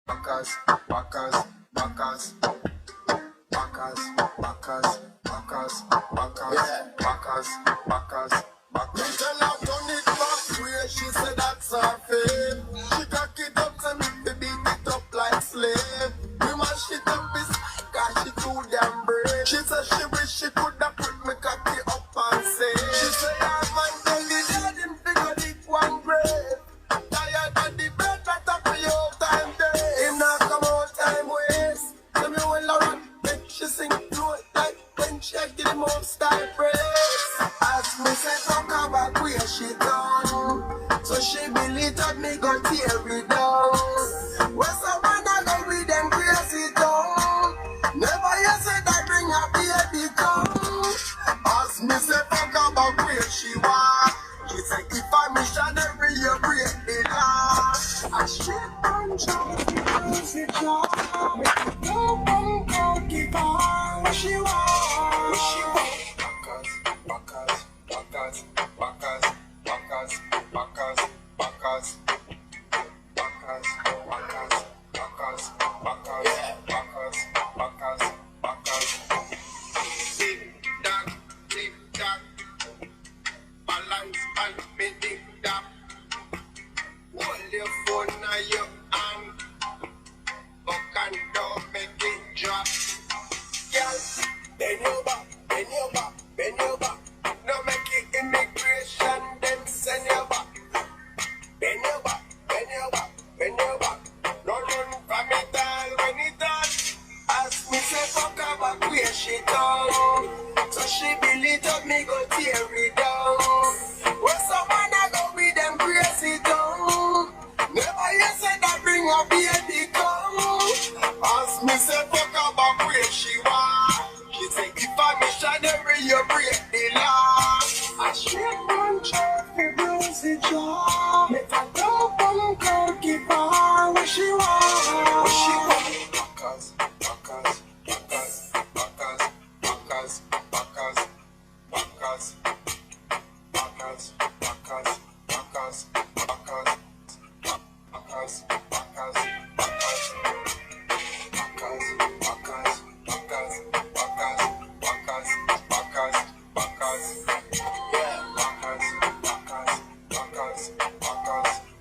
Backers, backers, backers, backers, backers, backers, backers, backers, backers, backers. Tell her turn it back where she said that's her fame. She cock it up to me, to beat it up like slave. We mash it up, it's cause she too damn brave. She said she wish she could have put me cocky up and say. She say I'm my belly, I didn't figure it one grave. Tired of the bed, better for your time day. Him not come out time waste. Tell me when I run, make she sing through it like when she get the most style praise. Ask me say fuck her back where she done. So she believe that me go tear it down. Where someone I go with them crazy tongue. Never you said I bring a baby come. Ask me say fuck her back where she want. She say if I missionary you break the law. I strip and drop the crazy jaw. Make no one go give her what she want. What she want. Backers, backers, backers, backers, backers, backers, backers, backers, backers, backers, backers, backers. Tick tock, tick tock. Balance and me tick tock. Hold your phone on your hand. Buck and down, make it drop. Girl, bend your back, bend your back, bend your back. No make it immigration, then send your back. Bend your back, bend your back, bend your back. No run from it all when it on. Ask me say fuck her back where she down. So she believe that me go tear it down. Where someone I go with them crazy tongue. Never you said I bring a baby come. Ask me say fuck her back where she want. She say if I missionary you break the law. I straight one check for Rosie jaw. Make a dope and girl give her what she want. What she want. Backers, backers, backers, backers, backers, backers, backers, backers, backers, backers, backers,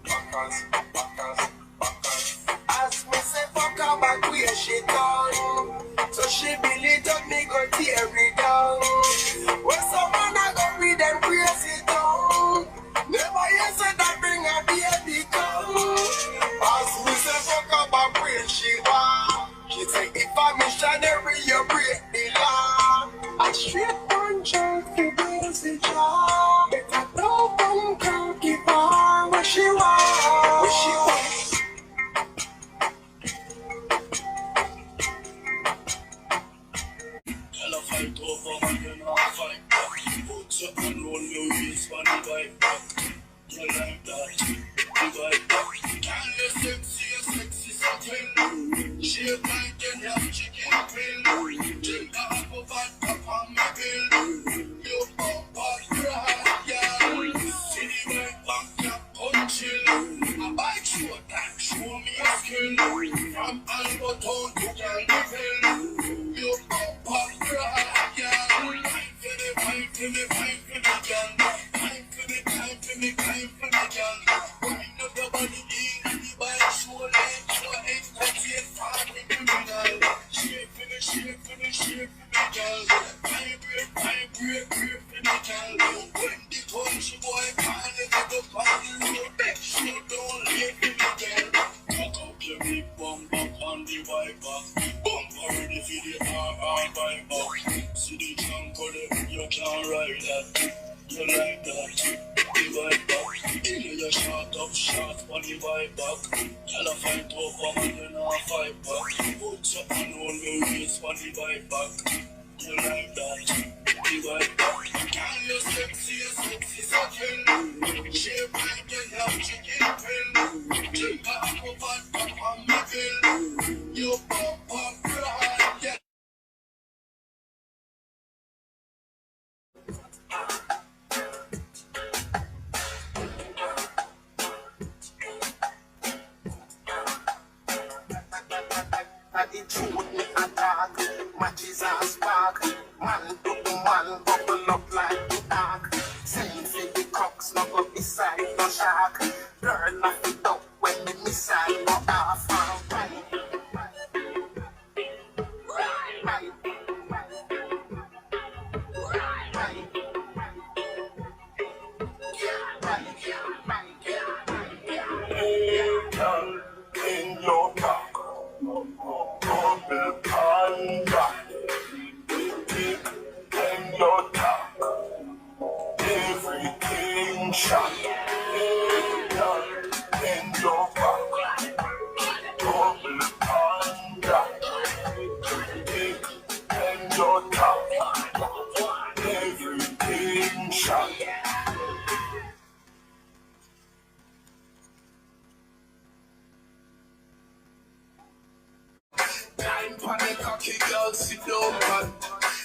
backers, backers, ask me say fuck her back where she done. So she believe that me go tear it down. Where someone I go with them crazy tongue. Never you said I bring a baby come. Ask me say fuck her back where she want. She say if I missionary you break the law. I straight one jerk for crazy jaw. Better no one can give her what she want. What she want. Tell a fight over man, you know fight back. Put your and roll your waist on the bike back. You like that, the bike back. Can you sexy something? Shape like you have chicken pill. Drink a apple vodka on my bill. You pump out right, yeah. See the bike back, you punch it. A bike show that, show me a skill. From Albert Town to Calvin. You pump out right, yeah. Time for me, girl. Time for me, girl. Wind up your body in the bike, show leg, show entertain, family criminal. Shape for me, girl. Vibrate for me, girl. When the country boy can't let it go on the road, make sure don't leave for me, girl. Cut up your big bum back on the bike back. Bumper ready for the RR bike back. See the jump for them, you can't ride that. You like that, the bike back. In your shot on the bike back. Tell a fight over man, you know fight back. Put your hand on your waist on the bike back. You like that, the bike back. Can you sexy something? Shape like you have chicken pill. Drink a apple vodka on my bill. You pump up right, yeah. at the truth me attack. Matches and spark. Man to man bubble up like the dark. Same for the cocks, not go beside no shark. Girl off it up when the missile go off. In your cock, double panda. In your cock, everything shot. In your cock, double panda. In your cock, everything shot. Time for the cocky girl, sit down, man.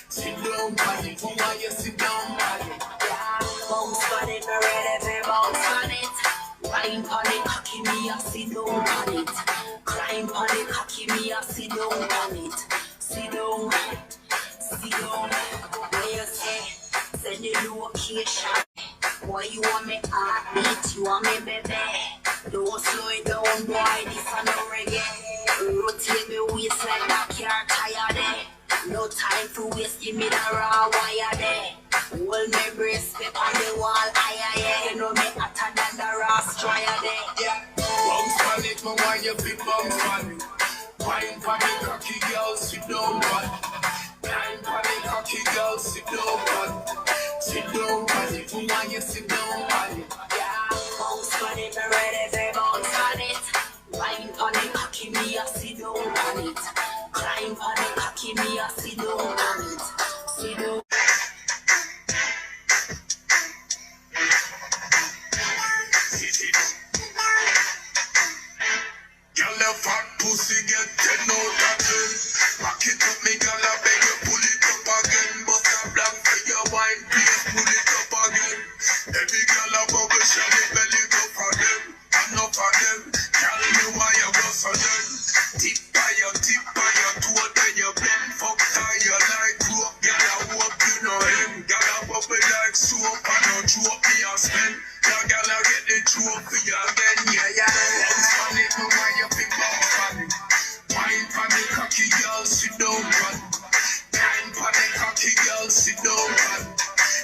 Sit down, man. Who want you sit down, man? Yeah, bounce on it, me ready to bounce on it. Wine on it, cocky me, I sit down on it. Climb on it, cocky me, I sit down on it. Sit down, sit down. Where you say, send the location. Boy, you want me heartbeat, you want me baby. Don't slow it down, boy, this a no reggae. Rotate me waist like that car tire there. No time to waste, give me the raw wire there. Hold me brace, step on the wall, aye. You know me hotter than the raw strider there. Yeah, bounce on it, my wine, you feel bounce on it. Wine for me, cocky girl, sit down, man. Wine for me, cocky girl, sit down, man. Sit down, man. Who want you sit down, man? Yeah, bounce on it, me ready to bounce on it. Wine on it, cocky me, I sit down on it. Climb on it, cocky me, I sit down on it. Sit down. Girl, a fat pussy get 10 out of 10. Back it up, me girl, I beg you pull it up again. Bust a black for your wine, please pull it up again. Every girl a bubble, shall me belly go for them. Enough of them, tell me why you go for them. Tip by your toe, then you bend. Fuck tie your like rope, girl, I hope you know him. Girl, a bubble like soap, and don't drop me a spend. Now, girl, I get the trophy again, yeah. Bounce on it, no why you pick bounce on it. Wine for me, cocky girl, sit down, man. Wine for me, cocky girl, sit down, man.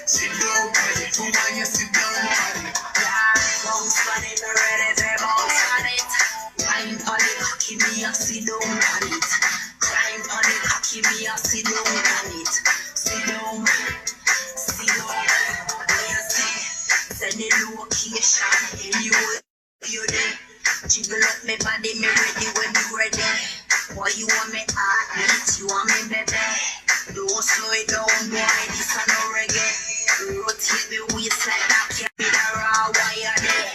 Sit down, man. Who want you sit down, man? Yeah, bounce on it, me ready to bounce on it. Climb on it, cocky me, I sit down on it. Climb on it, cocky me, I sit down on it. Sit down, sit down. Where you say, send the location, anywhere you there. Jiggle up me body, me ready when you ready. Boy, you want me heartbeat, you want me baby. Don't slow it down, boy, this a no reggae. Rotate me waist like that, can't be the raw wire there.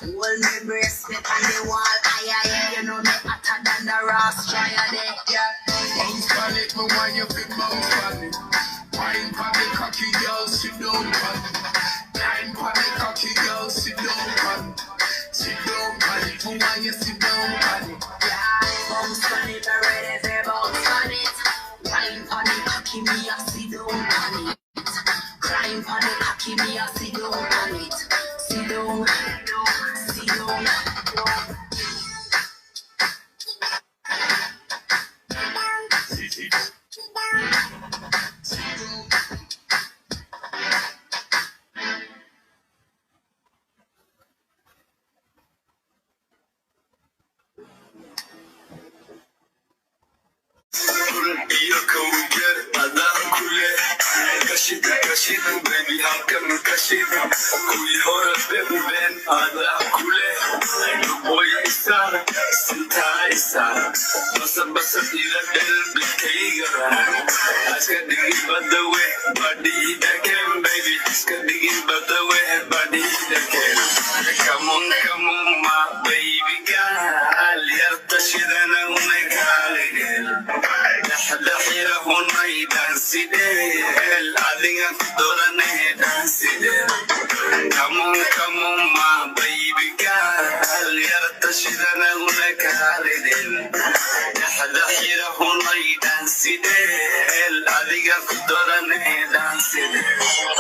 Hold me brace, step on the wall, aye. You know me hotter than the raw strider there. Yeah, bounce on it, my wine, you feel bounce on it. Wine for me, cocky girl, sit down, man. Wine for me, cocky girl, sit down, man. Sit down, man. Who want you sit down, man? Yeah, bounce on it, I'm ready to bounce on it. Climb on it, cocky me, I sit down on it. Climb on it, cocky me, I sit down on it. Sit down, sit down, Sit down. Kaşıdım baby halkamı kaşıdım Kuyuhora baby ben ada kule Boya isara sinta isara Basa basa ila del bilkay gara Aska digin badawe badi idakem baby Aska digin badawe badi idakem Come on my baby girl Yartashidana unakalil Dahdahira hunay dansidel Adinga kudorane dansidel Come on my baby girl Yartashidana unakalil Daxira hunay dansideel adiga ku dorane dansideel